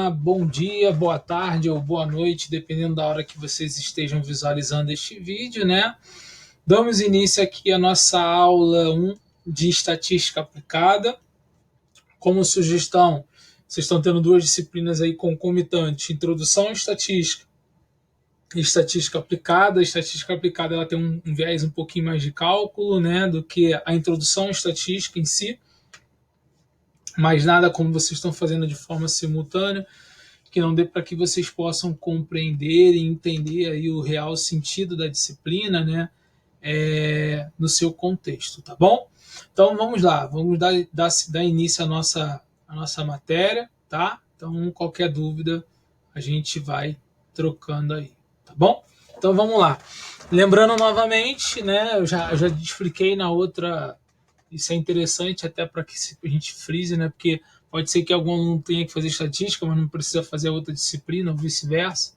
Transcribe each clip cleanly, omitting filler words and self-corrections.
Bom dia, boa tarde ou boa noite, dependendo da hora que vocês estejam visualizando este vídeo, né? Damos início aqui à nossa aula 1 de estatística aplicada. Como sugestão, vocês estão tendo duas disciplinas aí concomitantes, introdução à estatística e estatística aplicada. A estatística aplicada ela tem um viés um pouquinho mais de cálculo, né, do que a introdução à estatística em si, mas nada como vocês estão fazendo de forma simultânea, que não dê para que vocês possam compreender e entender aí o real sentido da disciplina, né, no seu contexto, tá bom? Então vamos lá, vamos dar início à nossa matéria, tá? Então qualquer dúvida a gente vai trocando aí, tá bom? Então vamos lá. Lembrando novamente, né, eu já expliquei na outra, isso é interessante até para que a gente frise, né, porque pode ser que algum aluno tenha que fazer estatística, mas não precisa fazer outra disciplina, ou vice-versa.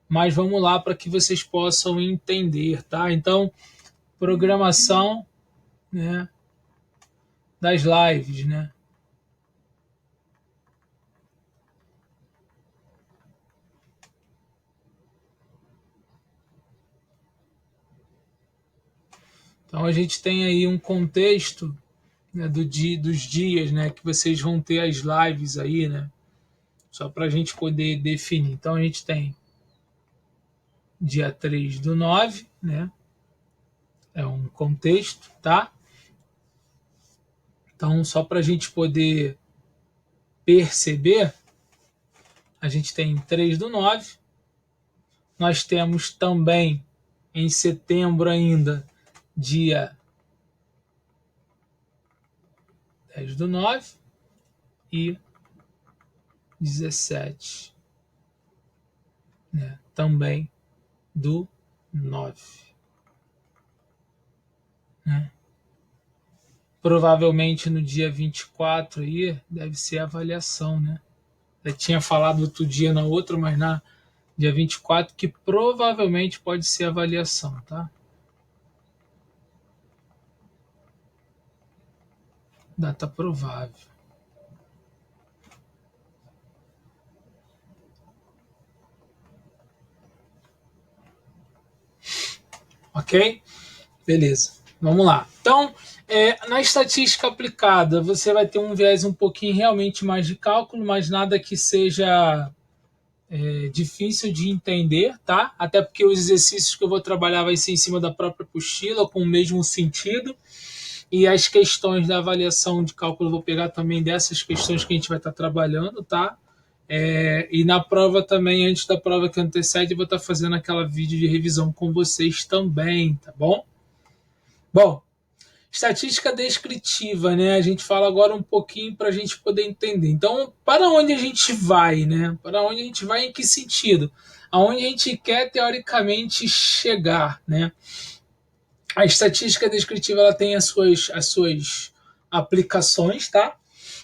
Mas vamos lá para que vocês possam entender, tá? Então, programação, né, das lives, né? Então, a gente tem aí um contexto, né, dos dias, né, que vocês vão ter as lives aí, né? Só para a gente poder definir. Então, a gente tem dia 3/9, né? É um contexto, tá? Então, só para a gente poder perceber, a gente tem 3/9. Nós temos também em setembro ainda, dia 10/9 e 17, né? Também do 9. Né? Provavelmente no dia 24 aí deve ser a avaliação, né? Eu tinha falado outro dia na outra, mas na dia 24 que provavelmente pode ser a avaliação, tá? Data provável. Ok? Beleza. Vamos lá. Então, na estatística aplicada, você vai ter um viés um pouquinho realmente mais de cálculo, mas nada que seja difícil de entender, tá? Até porque os exercícios que eu vou trabalhar vai ser em cima da própria apostila, com o mesmo sentido. E as questões da avaliação de cálculo eu vou pegar também dessas questões que a gente vai estar trabalhando, tá? E na prova também, antes da prova que antecede, eu vou estar fazendo aquela vídeo de revisão com vocês também, tá bom? Bom, estatística descritiva, né? A gente fala agora um pouquinho para a gente poder entender. Então, para onde a gente vai, né? Para onde a gente vai, em que sentido? Aonde a gente quer teoricamente chegar, né? A estatística descritiva ela tem as suas aplicações, tá?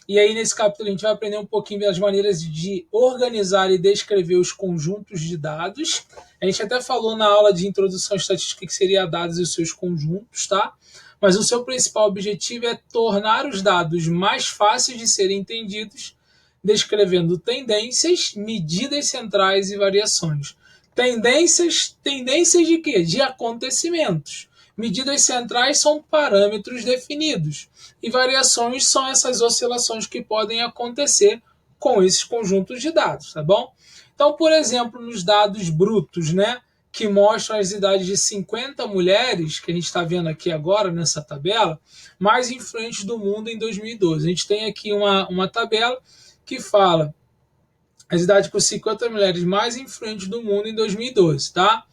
E aí, nesse capítulo, a gente vai aprender um pouquinho das maneiras de organizar e descrever os conjuntos de dados. A gente até falou na aula de introdução à estatística que seria dados e os seus conjuntos, tá? Mas o seu principal objetivo é tornar os dados mais fáceis de serem entendidos, descrevendo tendências, medidas centrais e variações. Tendências de quê? De acontecimentos. Medidas centrais são parâmetros definidos e variações são essas oscilações que podem acontecer com esses conjuntos de dados, tá bom? Então, por exemplo, nos dados brutos, né, que mostram as idades de 50 mulheres, que a gente está vendo aqui agora nessa tabela, mais influentes do mundo em 2012. A gente tem aqui uma tabela que fala as idades com 50 mulheres mais influentes do mundo em 2012, tá?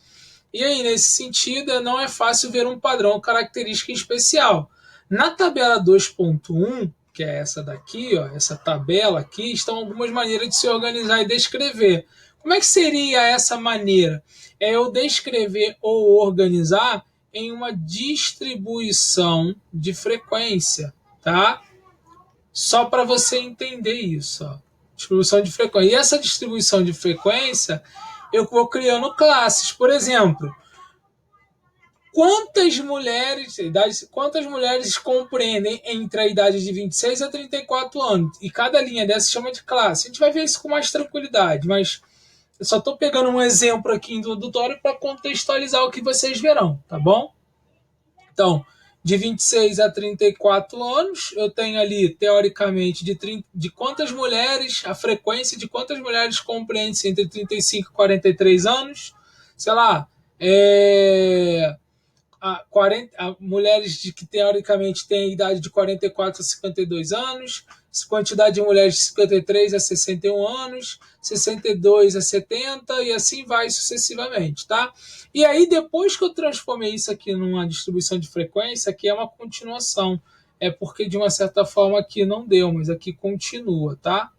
E aí, nesse sentido, não é fácil ver um padrão característica especial. Na tabela 2.1, que é essa daqui, ó, essa tabela aqui, estão algumas maneiras de se organizar e descrever. Como é que seria essa maneira? É eu descrever ou organizar em uma distribuição de frequência, tá? Só para você entender isso, ó. Distribuição de frequência. E essa distribuição de frequência, eu vou criando classes. Por exemplo, quantas mulheres compreendem entre a idade de 26 a 34 anos? E cada linha dessa se chama de classe. A gente vai ver isso com mais tranquilidade, mas eu só estou pegando um exemplo aqui introdutório para contextualizar o que vocês verão, tá bom? Então, de 26 a 34 anos, eu tenho ali, teoricamente, de quantas mulheres, a frequência de quantas mulheres compreende-se entre 35 e 43 anos, sei lá, mulheres que teoricamente têm idade de 44 a 52 anos, quantidade de mulheres de 53 a 61 anos, 62 a 70 e assim vai sucessivamente, tá? E aí depois que eu transformei isso aqui numa distribuição de frequência, aqui é uma continuação. É porque de uma certa forma aqui não deu, mas aqui continua, tá?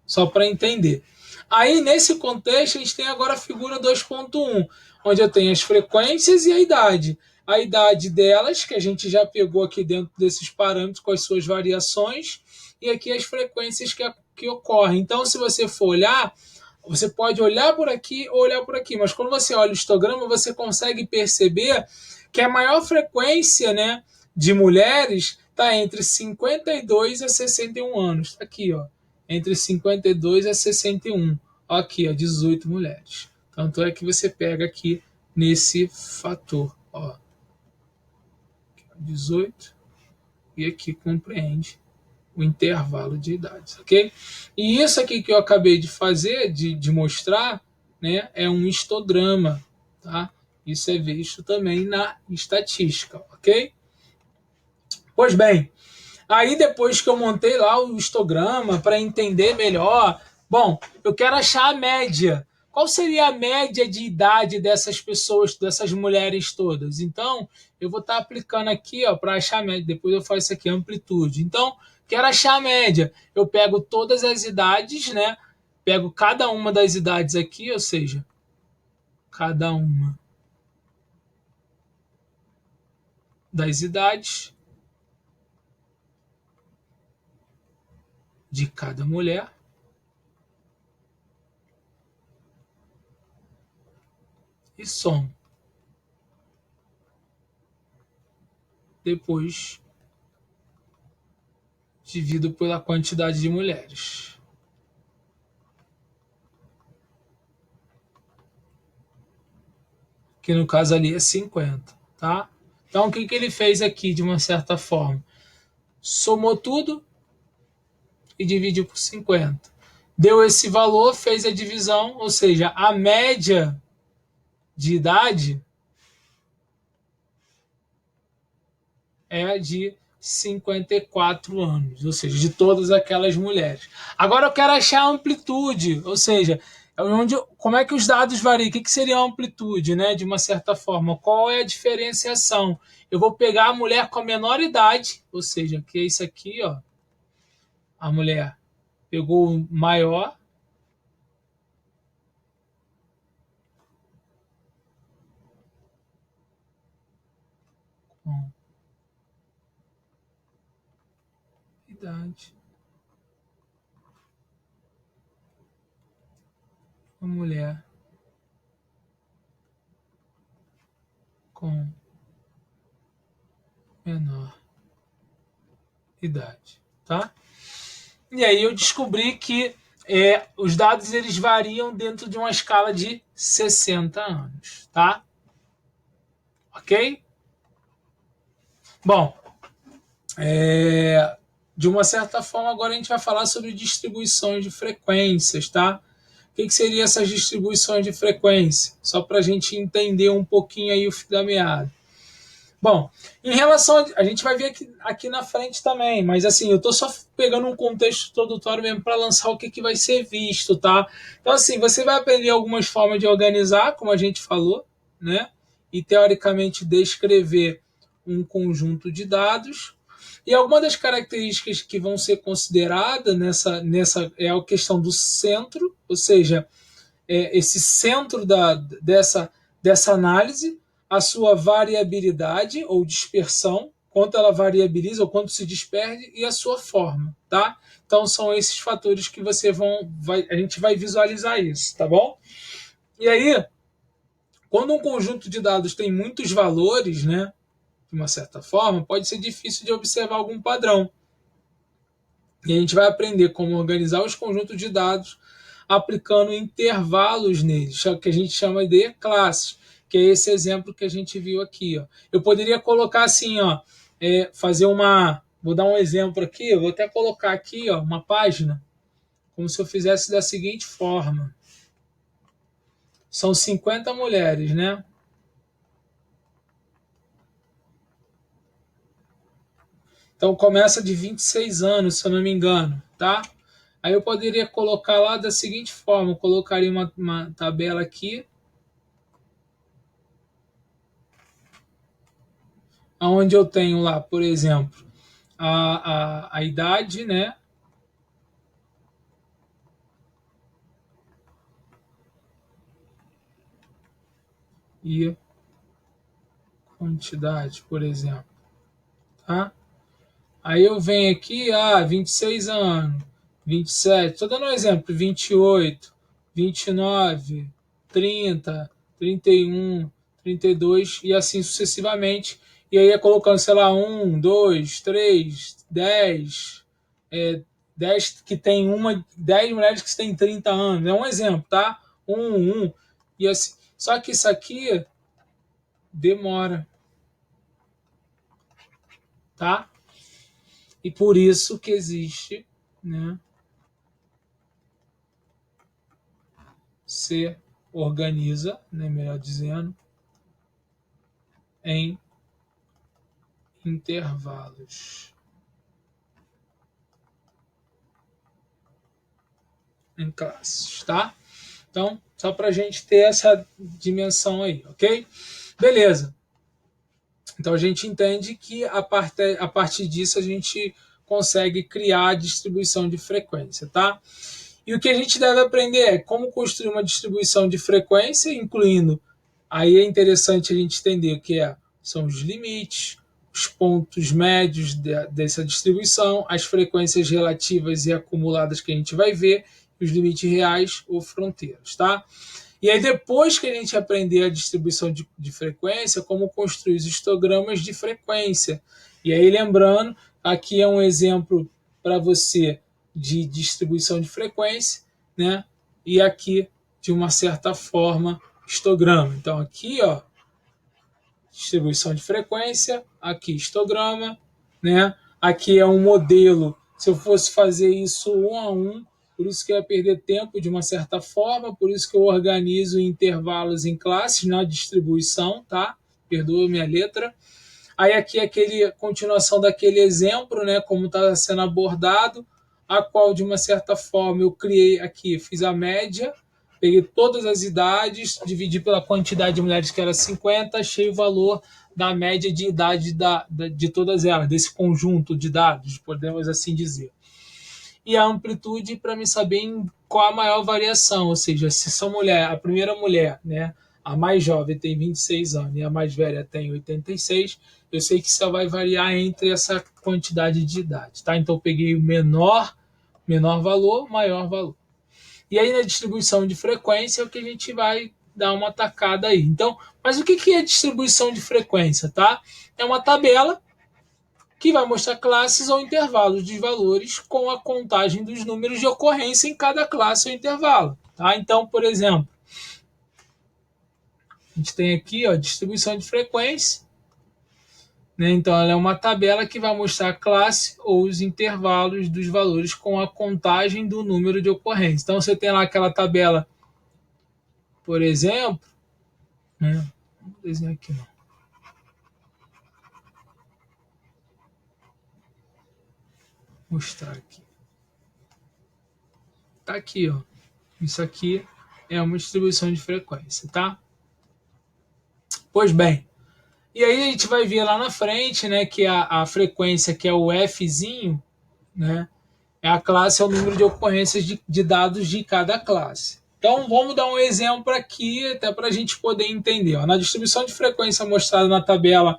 Só para entender. Aí, nesse contexto, a gente tem agora a figura 2.1, onde eu tenho as frequências e a idade. A idade delas, que a gente já pegou aqui dentro desses parâmetros com as suas variações, e aqui as frequências que ocorrem. Então, se você for olhar, você pode olhar por aqui ou olhar por aqui, mas quando você olha o histograma, você consegue perceber que a maior frequência, né, de mulheres está entre 52 a 61 anos. Está aqui, ó, entre 52 a 61. Aqui, ó, 18 mulheres. Tanto é que você pega aqui nesse fator, ó, 18, e aqui compreende o intervalo de idades, ok? E isso aqui que eu acabei de fazer, de mostrar, né, é um histograma, tá? Isso é visto também na estatística, ok? Pois bem, aí depois que eu montei lá o histograma para entender melhor, bom, eu quero achar a média. Qual seria a média de idade dessas pessoas, dessas mulheres todas? Então, eu vou estar aplicando aqui, ó, para achar a média. Depois eu faço isso aqui, amplitude. Então, quero achar a média. Eu pego todas as idades, né? Pego cada uma das idades aqui, ou seja, cada uma das idades de cada mulher e somo. Depois divido pela quantidade de mulheres. Que no caso ali é 50, tá? Então o que ele fez aqui de uma certa forma? Somou tudo e dividiu por 50. Deu esse valor, fez a divisão, ou seja, a média de idade é de 54 anos, ou seja, de todas aquelas mulheres. Agora eu quero achar a amplitude, ou seja, como é que os dados variam? O que seria a amplitude, né? De uma certa forma, qual é a diferenciação? Eu vou pegar a mulher com a menor idade, ou seja, que é isso aqui, ó. A mulher pegou o maior, com idade, a mulher com menor idade, tá? E aí eu descobri que os dados eles variam dentro de uma escala de 60 anos, tá? Ok? Bom, de uma certa forma agora a gente vai falar sobre distribuições de frequências, tá? O que seriam essas distribuições de frequência? Só para a gente entender um pouquinho aí o fio da meada. Bom, em relação a gente vai ver aqui na frente também, mas assim, eu estou só pegando um contexto introdutório mesmo para lançar o que vai ser visto, tá? Então, assim, você vai aprender algumas formas de organizar, como a gente falou, né? E teoricamente descrever um conjunto de dados. E alguma das características que vão ser consideradas nessa é a questão do centro, ou seja, esse centro dessa análise, a sua variabilidade ou dispersão, quanto ela variabiliza ou quanto se disperse, e a sua forma, tá? Então são esses fatores que a gente vai visualizar isso, tá bom? E aí, Quando um conjunto de dados tem muitos valores, né, de uma certa forma, pode ser difícil de observar algum padrão. E a gente vai aprender como organizar os conjuntos de dados aplicando intervalos neles, que a gente chama de classes, que é esse exemplo que a gente viu aqui. Ó. Eu poderia colocar assim, ó, fazer uma. Vou dar um exemplo aqui, eu vou até colocar aqui ó, uma página, como se eu fizesse da seguinte forma. São 50 mulheres, né? Então começa de 26 anos, se eu não me engano, tá? Aí eu poderia colocar lá da seguinte forma, eu colocaria uma tabela aqui, onde eu tenho lá, por exemplo, a idade, né? E quantidade, por exemplo, tá? Aí eu venho aqui, 26 anos, 27, estou dando um exemplo, 28, 29, 30, 31, 32 e assim sucessivamente. E aí é colocando, sei lá, 1, 2, 3, 10, 10 que tem 10 mulheres que têm 30 anos. É um exemplo, tá? E assim. Só que isso aqui demora, tá? E por isso que existe, né? Se organiza, né, melhor dizendo, em intervalos, em classes, tá? Então, só para a gente ter essa dimensão aí, ok? Beleza. Então a gente entende que a partir disso a gente consegue criar a distribuição de frequência, tá? E o que a gente deve aprender é como construir uma distribuição de frequência, incluindo. Aí é interessante a gente entender o que são os limites, os pontos médios dessa distribuição, as frequências relativas e acumuladas que a gente vai ver, os limites reais ou fronteiras, tá? E aí, depois que a gente aprender a distribuição de frequência, como construir os histogramas de frequência. E aí, lembrando, aqui é um exemplo para você de distribuição de frequência, né? E aqui, de uma certa forma, histograma. Então, aqui, ó, distribuição de frequência, aqui histograma, né? Aqui é um modelo. Se eu fosse fazer isso um a um, por isso que eu ia perder tempo de uma certa forma, por isso que eu organizo intervalos em classes na distribuição, tá? Perdoa minha letra. Aí aqui é aquele continuação daquele exemplo, né? Como está sendo abordado, a qual de uma certa forma eu criei aqui, fiz a média, peguei todas as idades, dividi pela quantidade de mulheres que era 50, achei o valor da média de idade de todas elas, desse conjunto de dados, podemos assim dizer. E a amplitude para me saber em qual a maior variação, ou seja, se são mulher, a primeira mulher, né, a mais jovem tem 26 anos e a mais velha tem 86, eu sei que isso vai variar entre essa quantidade de idade, tá? Então eu peguei o menor valor, maior valor. E aí na distribuição de frequência é o que a gente vai dar uma tacada aí. Então, mas o que é distribuição de frequência, tá? É uma tabela que vai mostrar classes ou intervalos de valores com a contagem dos números de ocorrência em cada classe ou intervalo. Tá? Então, por exemplo, a gente tem aqui a distribuição de frequência. Né? Então, ela é uma tabela que vai mostrar a classe ou os intervalos dos valores com a contagem do número de ocorrência. Então, você tem lá aquela tabela, por exemplo, né? Vou desenhar aqui não. Vou mostrar aqui. Tá aqui, ó. Isso aqui é uma distribuição de frequência, tá? Pois bem, e aí a gente vai ver lá na frente, né, que a frequência, que é o Fzinho, né, é a classe, é o número de ocorrências de dados de cada classe. Então vamos dar um exemplo aqui, até para a gente poder entender. Ó. Na distribuição de frequência mostrada na tabela,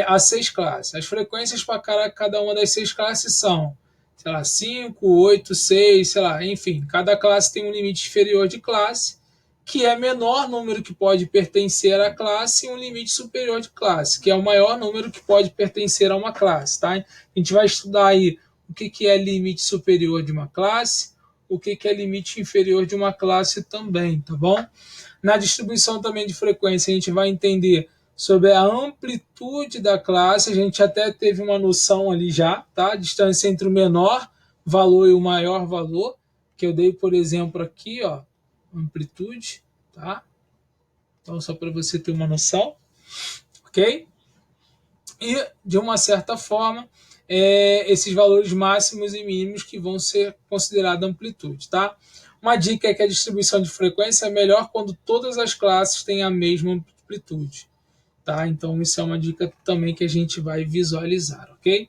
as 6 classes. As frequências para cada uma das 6 classes são, sei lá, 5, 8, 6, sei lá, enfim, cada classe tem um limite inferior de classe, que é menor número que pode pertencer à classe, e um limite superior de classe, que é o maior número que pode pertencer a uma classe. Tá? A gente vai estudar aí o que é limite superior de uma classe, o que é limite inferior de uma classe também, tá bom? Na distribuição também de frequência, a gente vai entender sobre a amplitude da classe, a gente até teve uma noção ali já, tá? A distância entre o menor valor e o maior valor, que eu dei, por exemplo, aqui, ó, amplitude, tá? Então, só para você ter uma noção, ok? E, de uma certa forma, esses valores máximos e mínimos que vão ser considerados amplitude, tá? Uma dica é que a distribuição de frequência é melhor quando todas as classes têm a mesma amplitude, tá? Então, isso é uma dica também que a gente vai visualizar, ok?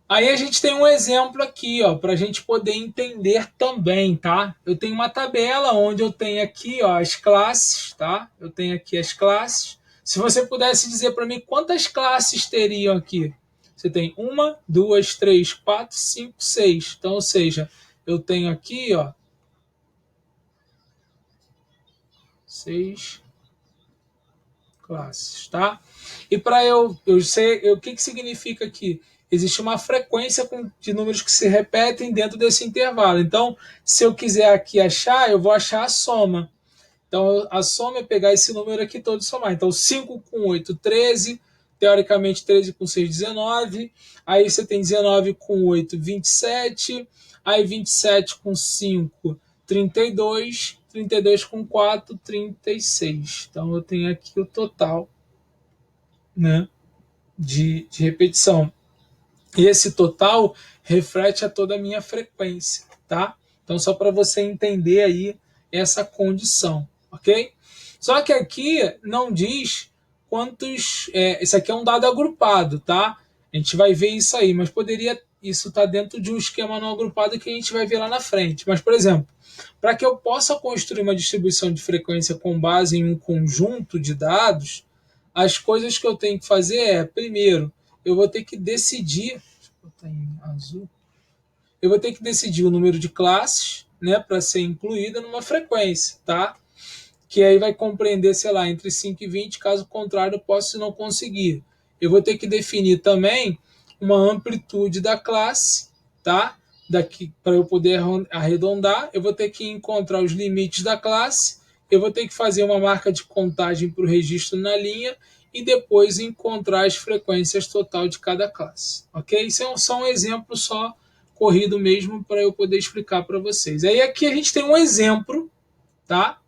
Aí a gente tem um exemplo aqui, ó, para a gente poder entender também, tá? Eu tenho uma tabela onde eu tenho aqui, ó, as classes, tá? Eu tenho aqui as classes. Se você pudesse dizer para mim quantas classes teriam aqui? Você tem uma, duas, três, quatro, cinco, seis. Então, ou seja, eu tenho aqui, ó, seis classes, tá? E para eu sei o que significa aqui? Existe uma frequência de números que se repetem dentro desse intervalo. Então, se eu quiser aqui achar, eu vou achar a soma. Então, a soma é pegar esse número aqui todo e somar. Então, 5 com 8, 13. Teoricamente, 13 com 6, 19. Aí você tem 19 com 8, 27. Aí 27 com 5, 32. 32 com 4, 36. Então, eu tenho aqui o total, né, de repetição. E esse total reflete a toda a minha frequência, tá? Então, só para você entender aí essa condição, ok? Só que aqui não diz quantos. Isso aqui é um dado agrupado, tá? A gente vai ver isso aí, mas poderia. Isso está dentro de um esquema não agrupado que a gente vai ver lá na frente. Mas, por exemplo, para que eu possa construir uma distribuição de frequência com base em um conjunto de dados, as coisas que eu tenho que fazer é, primeiro, eu vou ter que decidir, deixa eu botar em azul, eu vou ter que decidir o número de classes, né, para ser incluída numa frequência, tá? Que aí vai compreender, sei lá, entre 5 e 20, caso contrário, eu posso não conseguir. Eu vou ter que definir também uma amplitude da classe, tá? Daqui para eu poder arredondar, eu vou ter que encontrar os limites da classe, eu vou ter que fazer uma marca de contagem para o registro na linha e depois encontrar as frequências total de cada classe, ok? Isso é só um exemplo só corrido mesmo para eu poder explicar para vocês. Aí aqui a gente tem um exemplo, tá?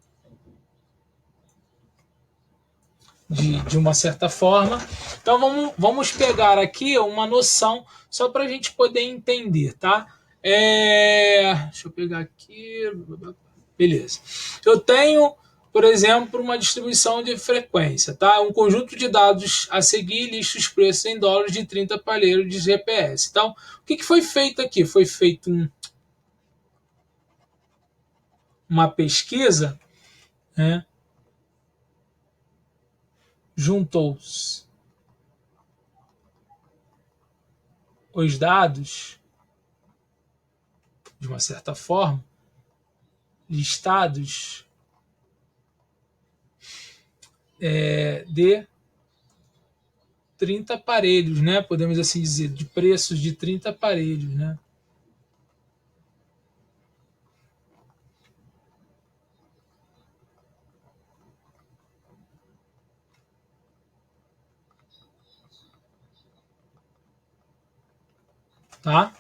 De uma certa forma. Então vamos pegar aqui uma noção só para a gente poder entender, tá? Deixa eu pegar aqui. Beleza. Eu tenho, por exemplo, uma distribuição de frequência, tá? Um conjunto de dados a seguir, lista os preços em dólares de 30 aparelhos de GPS. Então, o que foi feito aqui? Foi feito uma pesquisa, né? Juntou os dados, de uma certa forma, listados de 30 aparelhos, né? Podemos assim dizer, de preços de 30 aparelhos, né? Tá?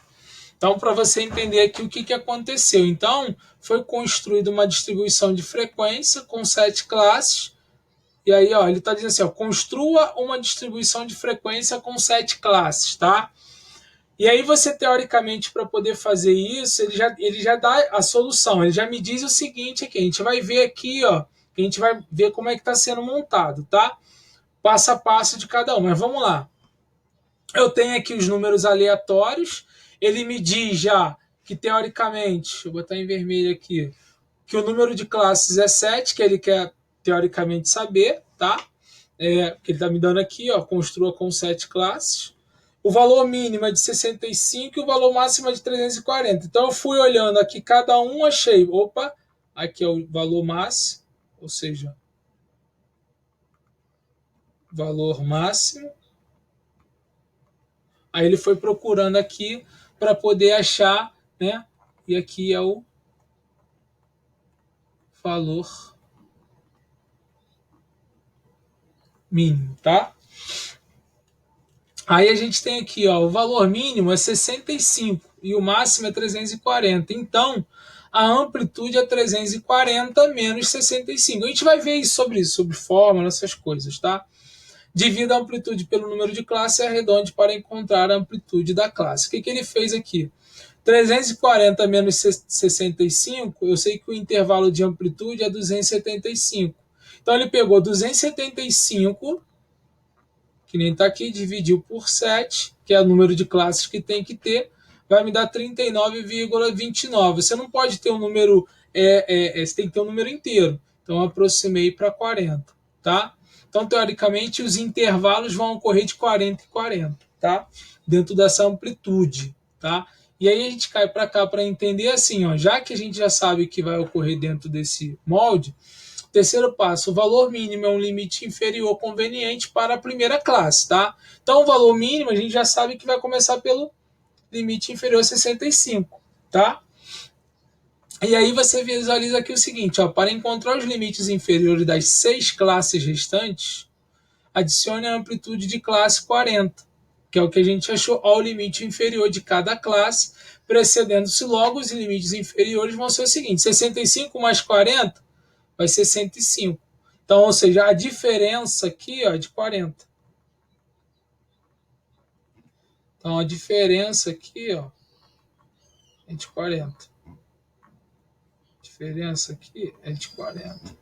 Então, para você entender aqui o que aconteceu. Então, foi construída uma distribuição de frequência com 7 classes. E aí, ó, ele está dizendo assim, ó, construa uma distribuição de frequência com 7 classes, tá? E aí você, teoricamente, para poder fazer isso, ele já dá a solução. Ele já me diz o seguinte aqui, a gente vai ver aqui, ó, a gente vai ver como é que está sendo montado, tá? Passo a passo de cada um. Mas vamos lá. Eu tenho aqui os números aleatórios. Ele me diz já que, teoricamente, deixa eu botar em vermelho aqui, que o número de classes é 7, que ele quer, teoricamente, saber, tá? Que ele está me dando aqui, ó, construa com 7 classes. O valor mínimo é de 65 e o valor máximo é de 340. Então eu fui olhando aqui cada um, achei, opa, aqui é o valor máximo, ou seja, valor máximo. Aí ele foi procurando aqui para poder achar, né? E aqui é o valor mínimo, tá? Aí a gente tem aqui, ó, o valor mínimo é 65 e o máximo é 340. Então, a amplitude é 340 menos 65. A gente vai ver sobre isso, sobre fórmula, essas coisas, tá? Divida a amplitude pelo número de classe e arredonde para encontrar a amplitude da classe. O que, que ele fez aqui? 340 menos 65, eu sei que o intervalo de amplitude é 275. Então ele pegou 275, que nem está aqui, dividiu por 7, que é o número de classes que tem que ter, vai me dar 39,29. Você não pode ter um número, você tem que ter um número inteiro. Então eu aproximei para 40, tá? Então, teoricamente, os intervalos vão ocorrer de 40 em 40, tá? Dentro dessa amplitude, tá? E aí a gente cai para cá para entender assim, ó, já que a gente já sabe que vai ocorrer dentro desse molde, terceiro passo, o valor mínimo é um limite inferior conveniente para a primeira classe, tá? Então, o valor mínimo a gente já sabe que vai começar pelo limite inferior a 65, tá? E aí você visualiza aqui o seguinte, ó, para encontrar os limites inferiores das 6 classes restantes, adicione a amplitude de classe 40, que é o que a gente achou ao limite inferior de cada classe, precedendo-se logo os limites inferiores vão ser o seguinte, 65 mais 40 vai ser 105. Então, ou seja, a diferença aqui ó, é de 40. Então, a diferença aqui ó, é de 40. A diferença aqui é de 40.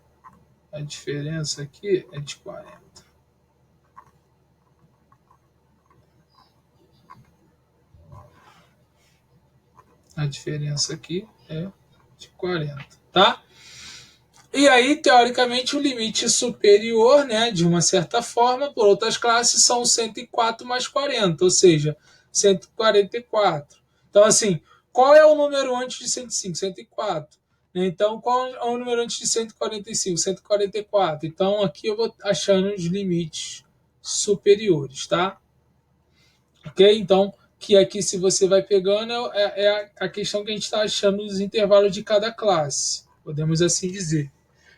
A diferença aqui é de 40. A diferença aqui é de 40, tá? E aí, teoricamente, o limite superior, né, de uma certa forma, por outras classes, são 104 mais 40, ou seja, 144. Então, assim, qual é o número antes de 105? 104. Então, qual é o número antes de 145? 144. Então, aqui eu vou achando os limites superiores, tá? Ok? Então, que aqui, se você vai pegando, é a questão que a gente está achando dos intervalos de cada classe. Podemos assim dizer.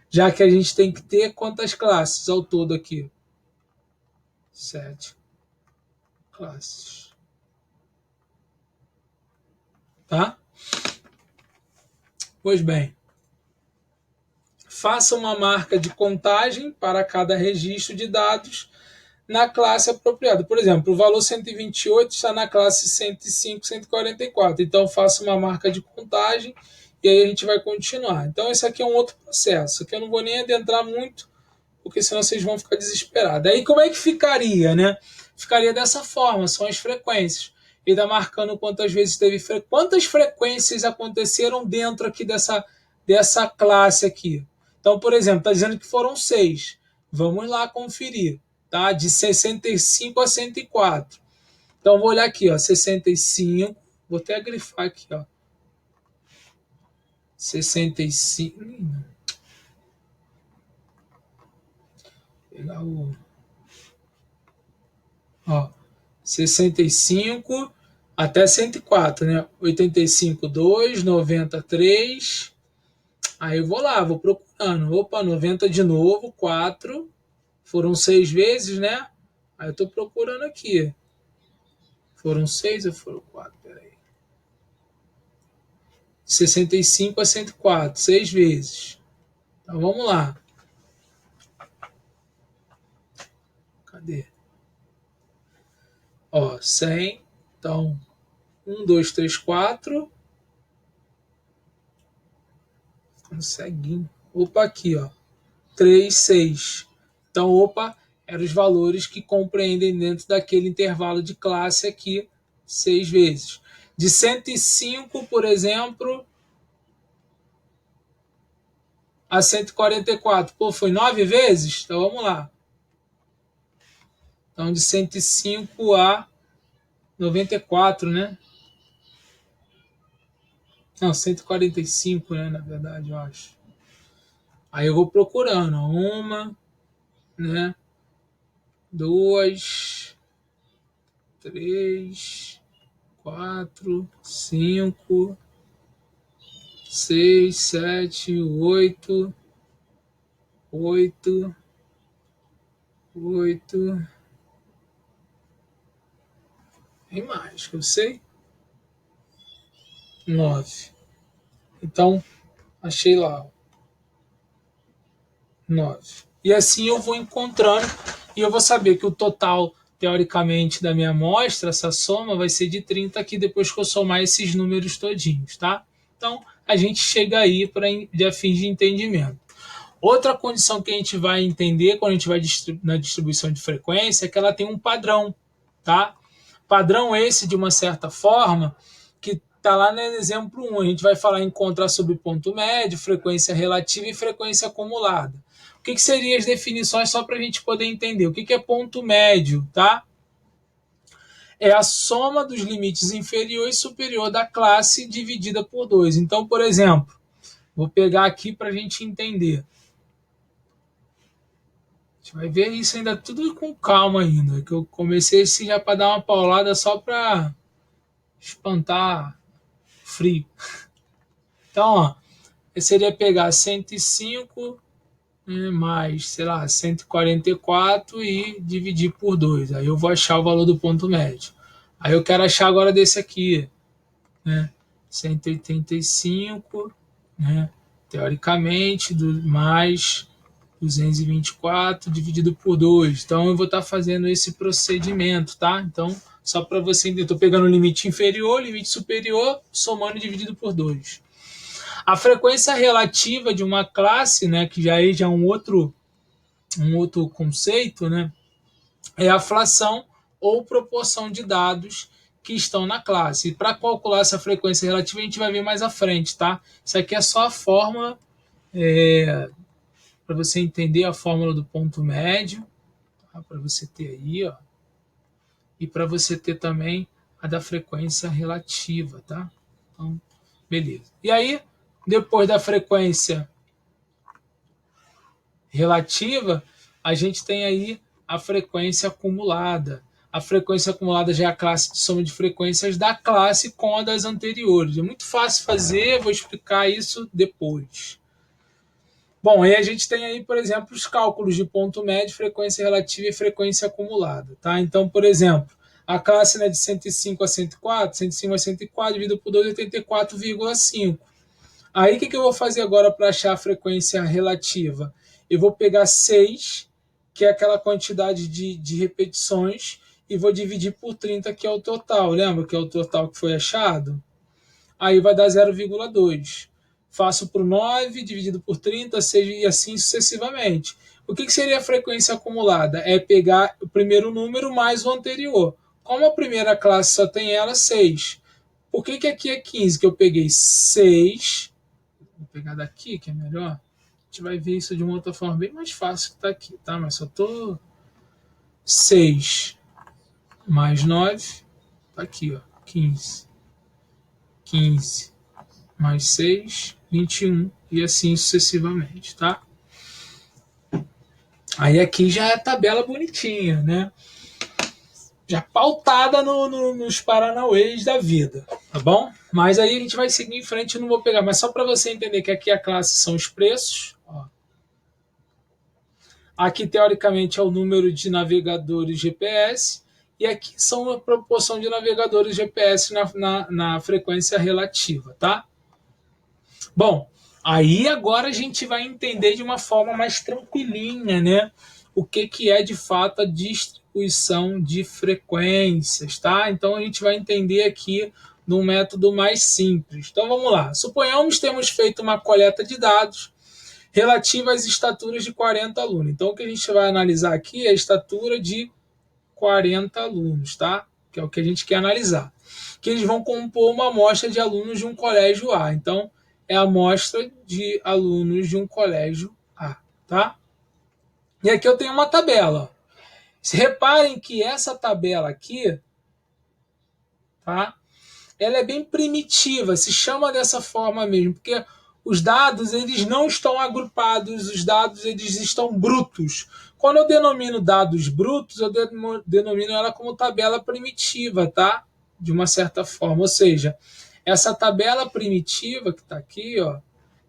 Já que a gente tem que ter quantas classes ao todo aqui? 7 classes. Tá? Pois bem, faça uma marca de contagem para cada registro de dados na classe apropriada. Por exemplo, o valor 128 está na classe 105, 144. Então, faça uma marca de contagem e aí a gente vai continuar. Então, esse aqui é um outro processo, que eu não vou nem adentrar muito, porque senão vocês vão ficar desesperados. Aí como é que ficaria, né? Ficaria dessa forma, são as frequências. Ele está marcando quantas vezes teve, quantas frequências aconteceram dentro aqui dessa classe aqui. Então, por exemplo, está dizendo que foram 6. Vamos lá conferir, tá? De 65 a 104. Então, vou olhar aqui, ó, 65. Vou até grifar aqui, ó. 65. Pegar o. Ó, 65 até 104, né? 85, 2, 93. Aí eu vou lá, vou procurando. Opa, 90 de novo, 4. Foram 6 vezes, né? Aí eu tô procurando aqui. Foram 6 ou foram 4? Peraí. 65 a 104, 6 vezes. Então vamos lá. Cadê? Ó, 100. Então, 1, 2, 3, 4. Conseguindo. Opa, aqui, ó. 3, 6. Então, opa, eram os valores que compreendem dentro daquele intervalo de classe aqui, 6 vezes. De 105, por exemplo, a 144. Pô, foi 9 vezes? Então, vamos lá. Então, de 105 a 94, né? Não, 145, né? Na verdade, eu acho. Aí eu vou procurando, ó, uma, né, duas, três, quatro, cinco, seis, sete, oito, oito, oito, tem mais que eu sei, nove. Então, achei lá, ó, nove. E assim eu vou encontrando e eu vou saber que o total, teoricamente, da minha amostra, essa soma vai ser de 30 aqui depois que eu somar esses números todinhos, tá? Então, a gente chega aí para de fins de entendimento. Outra condição que a gente vai entender quando a gente vai na distribuição de frequência é que ela tem um padrão, tá? Padrão esse, de uma certa forma, que está lá no exemplo 1. A gente vai falar em encontrar sobre ponto médio, frequência relativa e frequência acumulada. O que seriam as definições só para a gente poder entender? O que é ponto médio, tá? É a soma dos limites inferior e superior da classe dividida por 2. Então, por exemplo, vou pegar aqui para a gente entender. A gente vai ver isso ainda tudo com calma ainda, que eu comecei assim já para dar uma paulada só para espantar frio. Então, ó, seria pegar 105, né, mais, sei lá, 144 e dividir por 2. Aí eu vou achar o valor do ponto médio. Aí eu quero achar agora desse aqui, né? 185, né? Teoricamente, mais 224 dividido por 2. Então eu vou estar fazendo esse procedimento, tá? Então, só para você entender, estou pegando o limite inferior, limite superior, somando e dividido por 2. A frequência relativa de uma classe, né, que já é um outro conceito, né, é a fração ou proporção de dados que estão na classe. E para calcular essa frequência relativa, a gente vai ver mais à frente, tá? Isso aqui é só a fórmula, para você entender a fórmula do ponto médio, tá? Para você ter aí, ó, e para você ter também a da frequência relativa, tá? Então, beleza. E aí, depois da frequência relativa, a gente tem aí a frequência acumulada. A frequência acumulada já é a classe de soma de frequências da classe com a das anteriores. É muito fácil fazer, vou explicar isso depois. Bom, aí a gente tem aí, por exemplo, os cálculos de ponto médio, frequência relativa e frequência acumulada. Tá? Então, por exemplo, a classe, né, de 105 a 104, 105 a 104 dividido por 2, 84,5. Aí o que eu vou fazer agora para achar a frequência relativa? Eu vou pegar 6, que é aquela quantidade de repetições, e vou dividir por 30, que é o total. Lembra que é o total que foi achado? Aí vai dar 0,2. Faço por 9, dividido por 30, 6, e assim sucessivamente. O que seria a frequência acumulada? É pegar o primeiro número mais o anterior. Como a primeira classe só tem ela, 6. Por que aqui é 15? Que eu peguei 6. Vou pegar daqui, que é melhor. A gente vai ver isso de uma outra forma bem mais fácil que tá aqui, tá? Mas só tô 6 mais 9, tá aqui, ó, 15. 15 mais 6, 21, e assim sucessivamente, tá? Aí aqui já é a tabela bonitinha, né? Já pautada nos paranauês da vida, tá bom? Mas aí a gente vai seguir em frente, eu não vou pegar, mas só para você entender que aqui a classe são os preços, ó. Aqui, teoricamente, é o número de navegadores GPS, e aqui são a proporção de navegadores GPS na frequência relativa, tá? Bom, aí agora a gente vai entender de uma forma mais tranquilinha, né? O que é de fato a distribuição de frequências, tá? Então a gente vai entender aqui num método mais simples. Então vamos lá. Suponhamos que temos feito uma coleta de dados relativa às estaturas de 40 alunos. Então o que a gente vai analisar aqui é a estatura de 40 alunos, tá? Que é o que a gente quer analisar. Que eles vão compor uma amostra de alunos de um colégio A. Então, é a amostra de alunos de um colégio A, tá? E aqui eu tenho uma tabela. Se reparem que essa tabela aqui, tá? Ela é bem primitiva, se chama dessa forma mesmo, porque os dados eles não estão agrupados, os dados eles estão brutos. Quando eu denomino dados brutos, eu denomino ela como tabela primitiva, tá? De uma certa forma. Ou seja, essa tabela primitiva que está aqui, ó,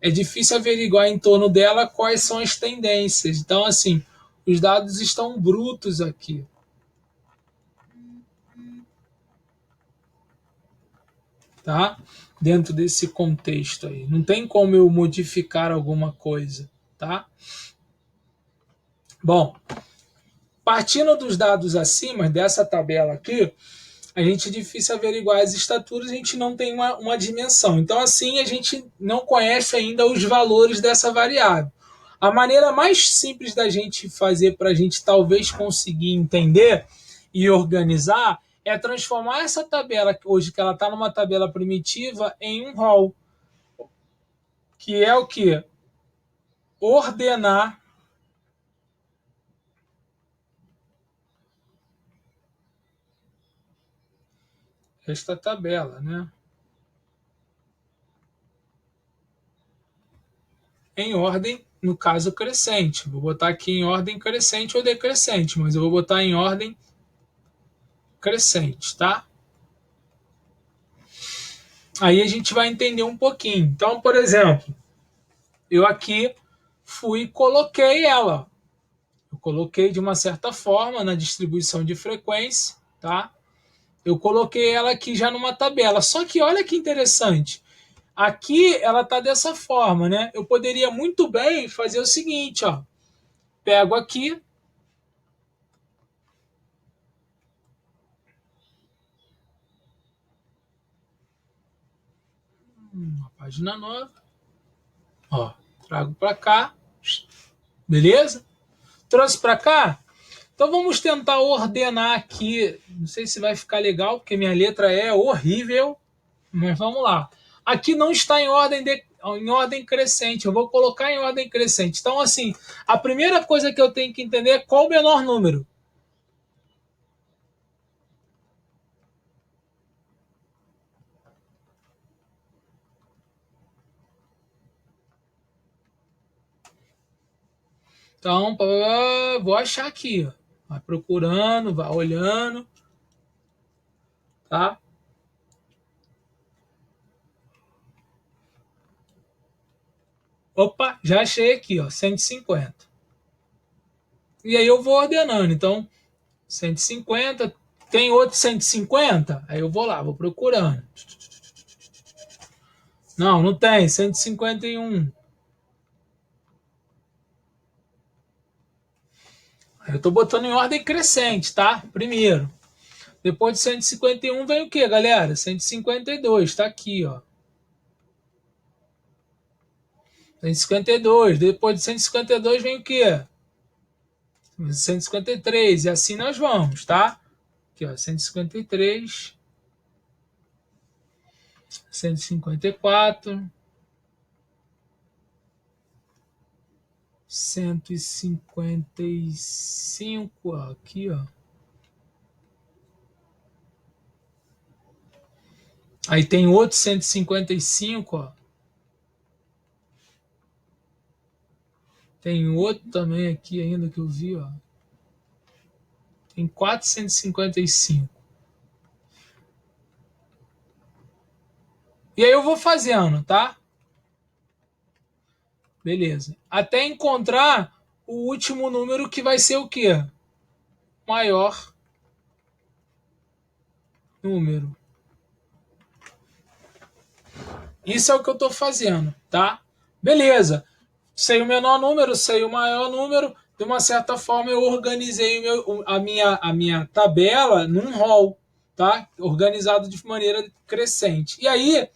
é difícil averiguar em torno dela quais são as tendências. Então, assim, os dados estão brutos aqui. Tá? Dentro desse contexto aí. Não tem como eu modificar alguma coisa, tá? Bom, partindo dos dados acima dessa tabela aqui, a gente é difícil averiguar as estaturas, a gente não tem uma dimensão. Então, assim, a gente não conhece ainda os valores dessa variável. A maneira mais simples da gente fazer para a gente talvez conseguir entender e organizar é transformar essa tabela, hoje que ela está numa tabela primitiva, em um rol, que é o que? Ordenar esta tabela, né? Em ordem, no caso, crescente. Vou botar aqui em ordem crescente ou decrescente, mas eu vou botar em ordem crescente, tá? Aí a gente vai entender um pouquinho. Então, por exemplo, eu aqui fui e coloquei ela. Eu coloquei de uma certa forma na distribuição de frequência, tá? Eu coloquei ela aqui já numa tabela. Só que olha que interessante. Aqui ela tá dessa forma, né? Eu poderia muito bem fazer o seguinte, ó. Pego aqui, uma página nova, ó, trago para cá, beleza? Trouxe para cá. Então vamos tentar ordenar aqui. Não sei se vai ficar legal, porque minha letra é horrível, mas vamos lá. Aqui não está em ordem crescente. Eu vou colocar em ordem crescente. Então, assim, a primeira coisa que eu tenho que entender é qual o menor número. Então, vou achar aqui. Ó. Vai procurando, vai olhando. Tá? Opa, já achei aqui, ó, 150. E aí eu vou ordenando. Então, 150, tem outro 150? Aí eu vou lá, vou procurando. Não, não tem, 151. Aí eu tô botando em ordem crescente, tá? Primeiro. Depois de 151 vem o que, galera? 152, tá aqui, ó. 152. Depois de 152 vem o quê? 153. E assim nós vamos, tá? Aqui, ó. 153. 154. 155. Ó, aqui, ó. Aí tem outro 155, ó. Tem outro também aqui ainda que eu vi, ó. Tem 455. E aí eu vou fazendo, tá? Beleza. Até encontrar o último número que vai ser o quê? Maior número. Isso é o que eu estou fazendo, tá? Beleza. Sei o menor número, sei o maior número. De uma certa forma, eu organizei a minha tabela num rol, tá? Organizado de maneira crescente. E aí,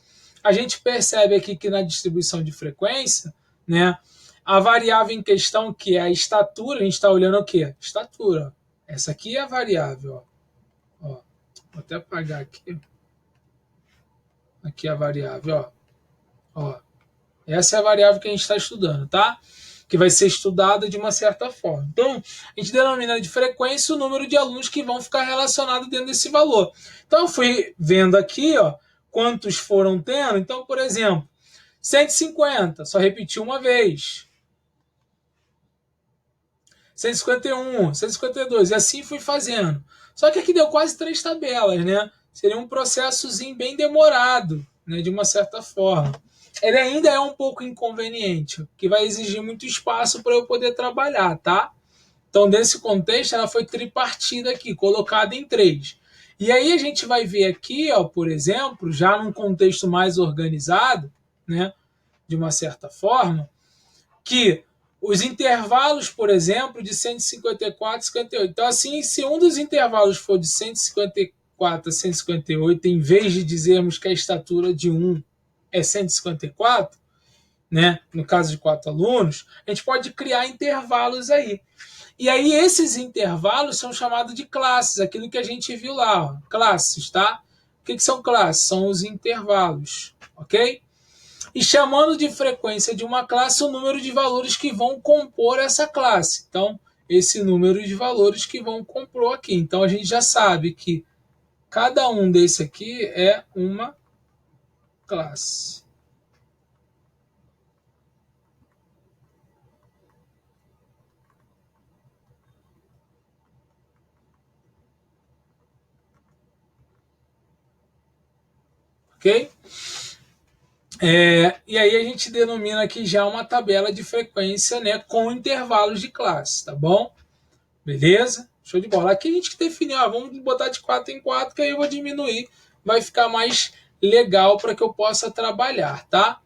a gente percebe aqui que na distribuição de frequência, né? A variável em questão, que é a estatura, a gente está olhando o quê? Estatura. Essa aqui é a variável, ó. Ó, vou até apagar aqui. Aqui é a variável, ó. Ó, essa é a variável que a gente está estudando, tá? Que vai ser estudada de uma certa forma. Então, a gente denomina de frequência o número de alunos que vão ficar relacionados dentro desse valor. Então, eu fui vendo aqui, ó, quantos foram tendo. Então, por exemplo, 150, só repetiu uma vez. 151, 152, e assim fui fazendo. Só que aqui deu quase 3 tabelas, né? Seria um processozinho bem demorado, né? De uma certa forma. Ele ainda é um pouco inconveniente, que vai exigir muito espaço para eu poder trabalhar, tá? Então, nesse contexto, ela foi tripartida aqui, colocada em 3. E aí a gente vai ver aqui, ó, por exemplo, já num contexto mais organizado, né? De uma certa forma, que os intervalos, por exemplo, de 154 e 58. Então, assim, se um dos intervalos for de 154 a 158, em vez de dizermos que a estatura de um é 154, né, no caso de 4 alunos, a gente pode criar intervalos aí. E aí esses intervalos são chamados de classes, aquilo que a gente viu lá, ó, classes, tá? O que são classes? São os intervalos, ok? E chamando de frequência de uma classe o número de valores que vão compor essa classe. Então, esse número de valores que vão compor aqui. Então, a gente já sabe que cada um desse aqui é uma classe. Ok? E aí a gente denomina aqui já uma tabela de frequência, né, com intervalos de classe, tá bom? Beleza? Show de bola. Aqui a gente definiu, vamos botar de 4 em 4, que aí eu vou diminuir, vai ficar mais legal para que eu possa trabalhar, tá?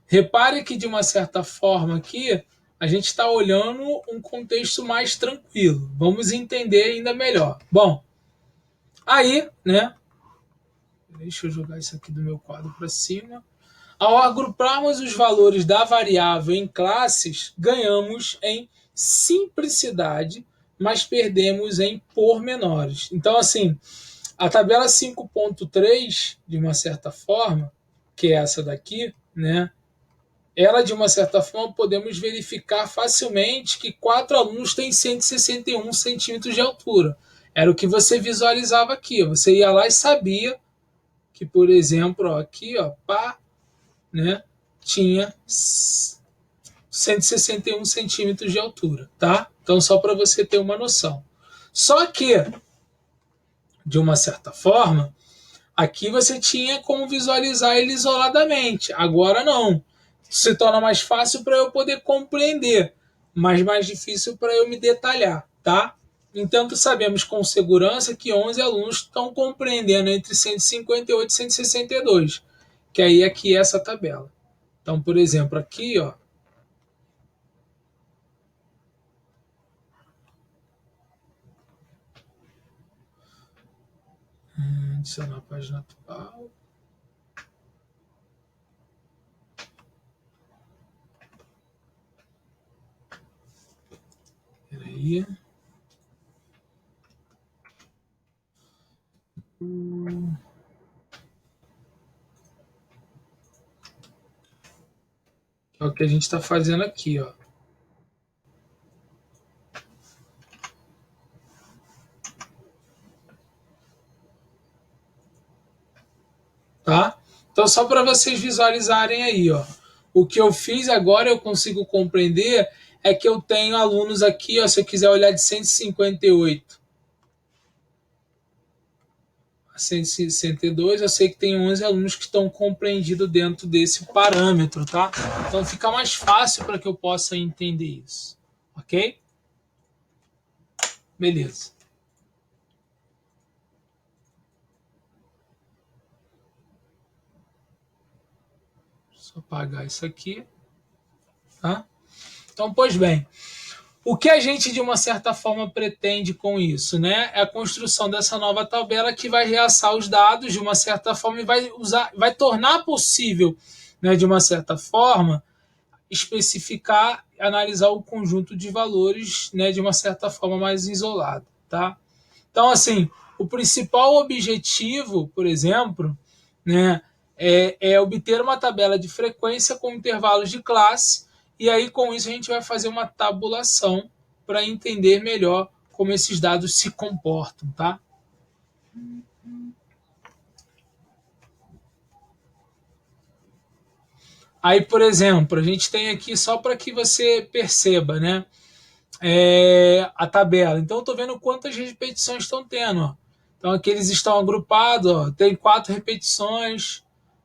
Repare que de uma certa forma aqui, a gente está olhando um contexto mais tranquilo. Vamos entender ainda melhor. Bom, aí, né? Deixa eu jogar isso aqui do meu quadro para cima. Ao agruparmos os valores da variável em classes, ganhamos em simplicidade, mas perdemos em pormenores. Então, assim, a tabela 5.3, de uma certa forma, que é essa daqui, né? Ela, de uma certa forma, podemos verificar facilmente que 4 alunos têm 161 centímetros de altura. Era o que você visualizava aqui. Você ia lá e sabia que, por exemplo, ó, aqui, ó, pá, né, tinha 161 centímetros de altura, tá? Então, só para você ter uma noção. Só que, de uma certa forma, aqui você tinha como visualizar ele isoladamente. Agora não. Se torna mais fácil para eu poder compreender, mas mais difícil para eu me detalhar, tá? Entanto, sabemos com segurança que 11 alunos estão compreendendo entre 158 e 162, que aí aqui é essa tabela. Então, por exemplo, aqui, ó, adicionar a página atual. Peraí. É o que a gente está fazendo aqui, ó. Tá? Então, só para vocês visualizarem aí, ó. O que eu fiz agora, eu consigo compreender, é que eu tenho alunos aqui, ó, se eu quiser olhar de 158 a 162, eu sei que tem 11 alunos que estão compreendidos dentro desse parâmetro, tá? Então fica mais fácil para que eu possa entender isso, ok? Beleza. Só apagar isso aqui, tá? Então, pois bem, o que a gente, de uma certa forma, pretende com isso, né? É a construção dessa nova tabela que vai reaçar os dados de uma certa forma e vai tornar possível, né, de uma certa forma, especificar, analisar o conjunto de valores, né, de uma certa forma mais isolado, tá? Então, assim, o principal objetivo, por exemplo, né, é obter uma tabela de frequência com intervalos de classe, e aí com isso a gente vai fazer uma tabulação para entender melhor como esses dados se comportam, tá? Aí, por exemplo, a gente tem aqui, só para que você perceba, né? A tabela. Então, eu estou vendo quantas repetições estão tendo. Ó. Então, aqui eles estão agrupados, ó, tem 4 repetições,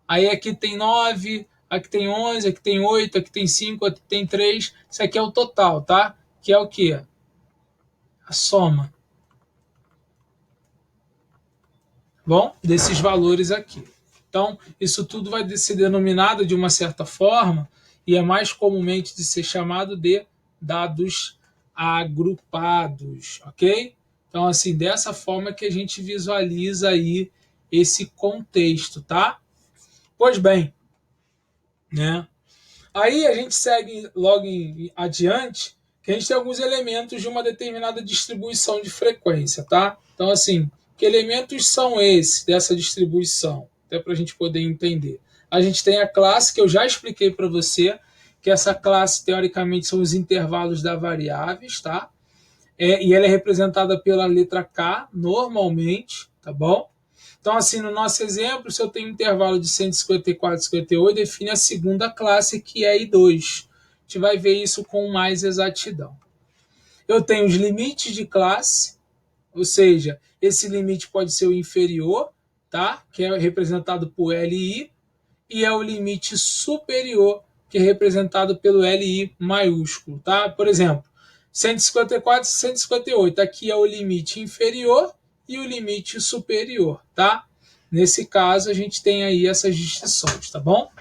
aí aqui tem 9, aqui tem 11, aqui tem 8, aqui tem 5, aqui tem 3. Isso aqui é o total, tá? Que é o quê? A soma. Bom, desses valores aqui. Então, isso tudo vai ser denominado de uma certa forma e é mais comumente de ser chamado de dados agrupados, ok? Então, assim, dessa forma que a gente visualiza aí esse contexto, tá? Pois bem, né? Aí a gente segue logo adiante, que a gente tem alguns elementos de uma determinada distribuição de frequência, tá? Então, assim, que elementos são esses dessa distribuição? Até para a gente poder entender. A gente tem a classe, que eu já expliquei para você, que essa classe, teoricamente, são os intervalos das variáveis, tá? E ela é representada pela letra K, normalmente, tá bom? Então, assim, no nosso exemplo, se eu tenho um intervalo de 154 e 58, define a segunda classe, que é I2. A gente vai ver isso com mais exatidão. Eu tenho os limites de classe, ou seja, esse limite pode ser o inferior, tá? Que é representado por LI, e é o limite superior, que é representado pelo LI maiúsculo, tá? Por exemplo, 154 e 158, aqui é o limite inferior e o limite superior, tá? Nesse caso, a gente tem aí essas distinções, tá bom?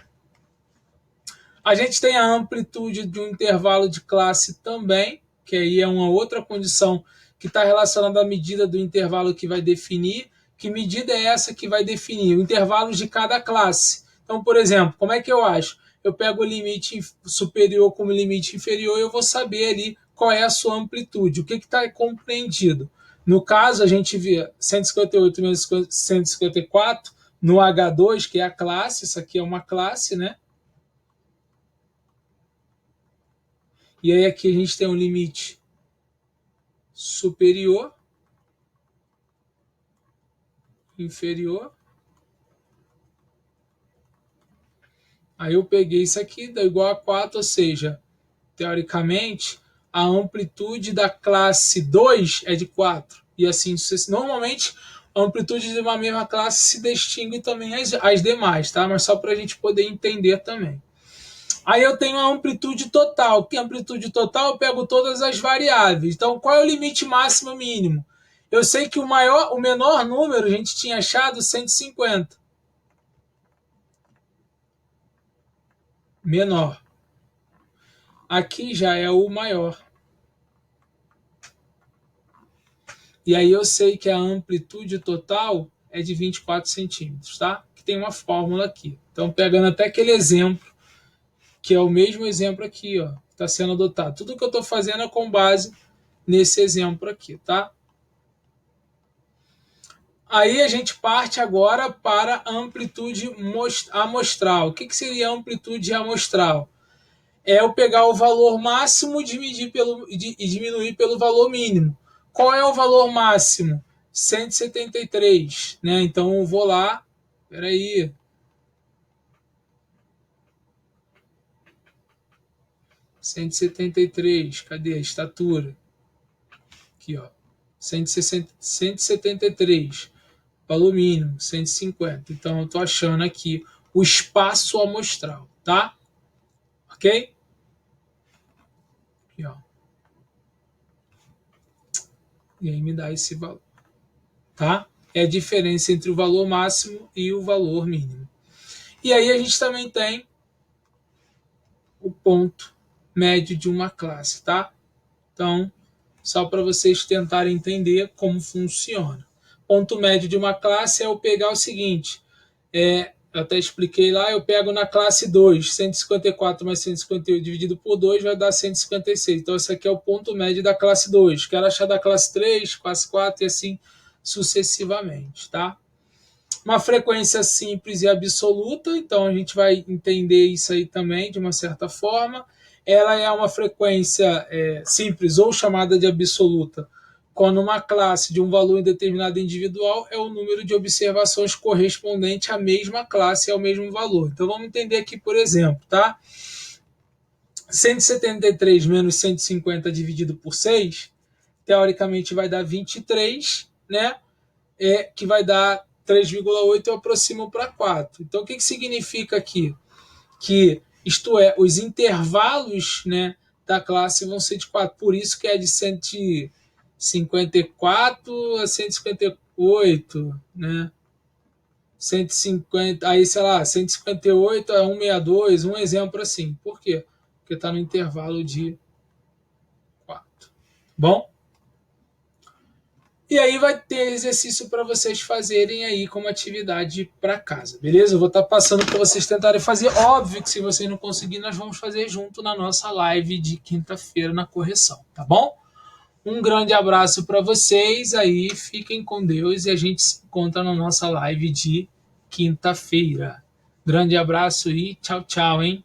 A gente tem a amplitude de um intervalo de classe também, que aí é uma outra condição que está relacionada à medida do intervalo que vai definir. Que medida é essa que vai definir? O intervalo de cada classe. Então, por exemplo, como é que eu acho? Eu pego o limite superior como limite inferior e eu vou saber ali qual é a sua amplitude, o que está compreendido. No caso, a gente vê 158 menos 154 no H2, que é a classe, isso aqui é uma classe, né? E aí aqui a gente tem um limite superior, inferior. Aí eu peguei isso aqui, dá igual a 4, ou seja, teoricamente, a amplitude da classe 2 é de 4. E assim, normalmente, a amplitude de uma mesma classe se distingue também as demais, tá? Mas só para a gente poder entender também. Aí eu tenho a amplitude total. Que amplitude total? Eu pego todas as variáveis. Então, qual é o limite máximo e mínimo? Eu sei que o menor número a gente tinha achado 150. Menor. Aqui já é o maior. E aí eu sei que a amplitude total é de 24 centímetros, tá? Que tem uma fórmula aqui. Então, pegando até aquele exemplo, que é o mesmo exemplo aqui, ó, que está sendo adotado. Tudo que eu estou fazendo é com base nesse exemplo aqui, tá? Aí a gente parte agora para a amplitude amostral. O que seria a amplitude amostral? É eu pegar o valor máximo e diminuir pelo valor mínimo. Qual é o valor máximo? 173, né? Então eu vou lá, peraí, 173, cadê a estatura? Aqui, ó, 173, valor mínimo, 150. Então eu estou achando aqui o espaço amostral, tá? Ok? Aqui, ó. E aí me dá esse valor, tá? É a diferença entre o valor máximo e o valor mínimo. E aí a gente também tem o ponto médio de uma classe, tá? Então, só para vocês tentarem entender como funciona. Ponto médio de uma classe é eu pegar o seguinte, eu até expliquei lá, eu pego na classe 2, 154 mais 158 dividido por 2 vai dar 156. Então, esse aqui é o ponto médio da classe 2. Quero achar da classe 3, classe 4 e assim sucessivamente, tá? Uma frequência simples e absoluta, então a gente vai entender isso aí também de uma certa forma. Ela é uma frequência simples ou chamada de absoluta quando uma classe de um valor indeterminado individual é o número de observações correspondente à mesma classe e ao mesmo valor. Então vamos entender aqui, por exemplo, tá? 173 menos 150 dividido por 6, teoricamente vai dar 23, né? Que vai dar 3,8, eu aproximo para 4. Então o que significa aqui? Que, isto é, os intervalos, né, da classe vão ser de 4. Por isso que é de 154 a 158, né? 150, aí sei lá, 158 a 162, um exemplo assim. Por quê? Porque está no intervalo de 4. Bom? E aí vai ter exercício para vocês fazerem aí como atividade para casa, beleza? Eu vou estar passando para vocês tentarem fazer. Óbvio que se vocês não conseguirem, nós vamos fazer junto na nossa live de quinta-feira na correção, tá bom? Um grande abraço para vocês aí, fiquem com Deus e a gente se encontra na nossa live de quinta-feira. Grande abraço e tchau, tchau, hein?